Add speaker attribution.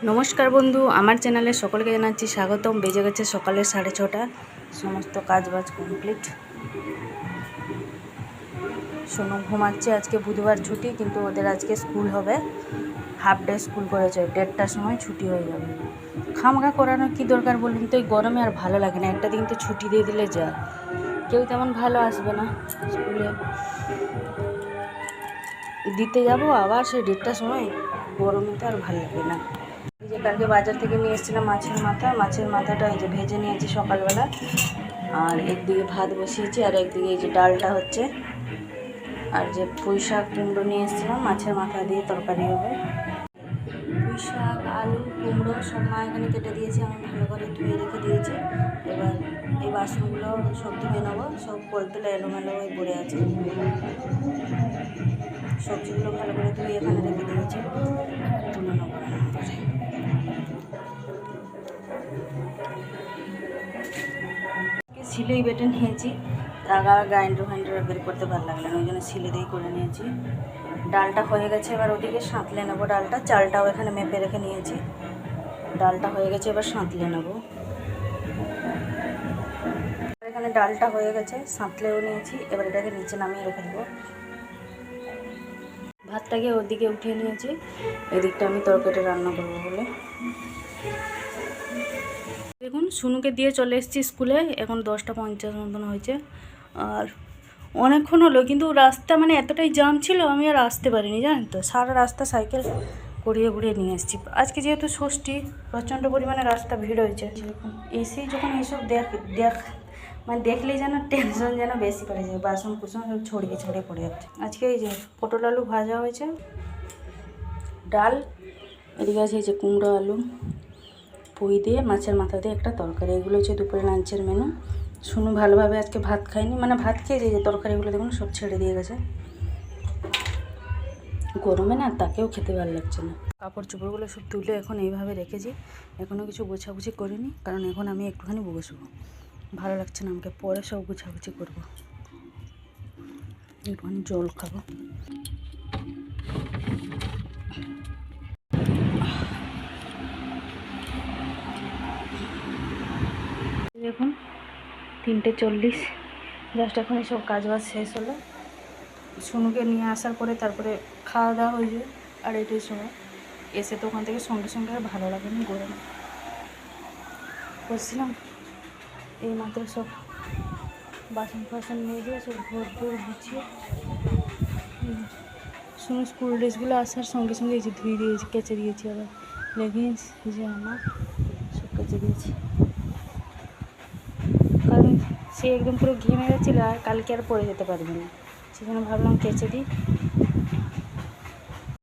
Speaker 1: নমস্কার বন্ধু, আমার চ্যানেলে সকলকে জানাচ্ছি স্বাগতম। বেজে গেছে সকালে 6:30। সমস্ত কাজবাজ কমপ্লিট। সোনু ঘুমাচ্ছে। আজকে বুধবার ছুটি, কিন্তু ওদের আজকে স্কুল হবে। হাফ ডে স্কুল করেছে, 1:30টার সময় ছুটি হয়ে যাবে। খামখা করানোর কী দরকার বলুন তো? এই গরমে আর ভালো লাগে না। একটা দিন তো ছুটি দিয়ে দিলে যা, কেউ তেমন ভালো আসবে না স্কুলে। দিতে যাব আবার সেই 1:30টার সময়, গরমে তো আর ভালো লাগে না। এই যে কালকে বাজার থেকে নিয়ে এসেছিলাম মাছের মাথাটা এই যে ভেজে নিয়েছি সকালবেলা। আর একদিকে ভাত বসিয়েছি, আর একদিকে এই যে ডালটা হচ্ছে। আর যে পুঁই শাক কুমড়ো নিয়ে এসেছিলাম, মাছের মাথা দিয়ে তরকারি হবে। পুঁই শাক, আলু, কুমড়ো সব মা এখানে কেটে দিয়েছি, আমি ভালো করে ধুয়ে রেখে দিয়েছি। এবার এই বাসনগুলো সব ধুয়ে নেবো। সব কলতলে এলোমেলো হয়ে পড়ে আছে। সবজিগুলো ভালো করে ধুয়ে এখানে রেখে দিয়েছি, তুলে নেবো। সিলেই বেটে নিয়েছি, গ্রাইন্ডার বের করতে ভালো লাগলো না, ওই জন্য সিলে দিয়েই করে নিয়েছি। ডালটা হয়ে গেছে, এবার ওদিকে সাঁতলে নেবো ডালটা। চালটাও এখানে মেপে রেখে নিয়েছি। ডালটা হয়ে গেছে, এবার সাঁতলে নেবো। এখানে ডালটা হয়ে গেছে, সাঁতলেও নিয়েছি। এবার এটাকে নিচে নামিয়ে রেখে দেবো। ভাতটাকে ওদিকে উঠিয়ে নিয়েছি, এদিকটা আমি তরকারিটা রান্না করবো বলে। দেখুন, সুনুকে দিয়ে চলে এসেছি স্কুলে। এখন 10:50 মতন হয়েছে। আর অনেকক্ষণ হলো, কিন্তু রাস্তা মানে এতটাই জাম ছিল, আমি আর আসতে পারিনি, জানেন তো। সারা রাস্তা সাইকেল ঘুরিয়ে নিয়ে এসেছি। আজকে যেহেতু ষষ্ঠী, প্রচণ্ড পরিমাণে রাস্তা ভিড় হয়েছে। এসেই যখন এইসব মানে দেখলেই যেন টেনশন যেন বেশি পড়ে যায়। বাসন কুসন সব ছড়িয়ে পড়ে যাচ্ছে। আজকে এই যে পটল আলু ভাজা হয়েছে, ডাল, এদিকে আছে এই যে কুমড়ো আলু, পুঁই দিয়ে মাছের মাথা দিয়ে একটা তরকারি। এগুলো হচ্ছে দুপুরে লাঞ্চের মেনু। শুনু ভালোভাবে আজকে ভাত খায়নি, মানে ভাত খেয়ে যে তরকারিগুলো দেখুন সব ছেড়ে দিয়ে গেছে। গরমে না তাকেও খেতে ভালো লাগছে না। কাপড় চোপড়গুলো সব তুলে এখন এইভাবে রেখেছি। এখনও কিছু গোছাগুছি করিনি, কারণ এখন আমি একটুখানি বসবো। ভালো লাগছে না আমাকে, পরে সব গোছাগুছি করবো। একটুখানি জল খাবো। দেখুন 3:40, জাস্ট এখন সব কাজবাজ শেষ হলো। সোনুকে নিয়ে আসার পরে তারপরে খাওয়া দাওয়া হয়েছে। আর এটাই সময় এসে তো ওখান থেকে সঙ্গে সঙ্গে আর ভালো লাগেনি, গরমে করছিলাম। এই মাত্র সব বাসন নিয়ে দিয়ে সব ভোর গুছিয়ে সোনু স্কুল ড্রেসগুলো আসার সঙ্গে সঙ্গে এই যে ধুয়ে দিয়েছি, কেচে দিয়েছি। আবার লেগিংস, জামা সব কেচে দিয়েছি, কারণ সে একদম পুরো ঘেমে গেছিলো আর কালকে আর পরে যেতে পারবে না। সেজন্য ভাবলাম কেচে দিই,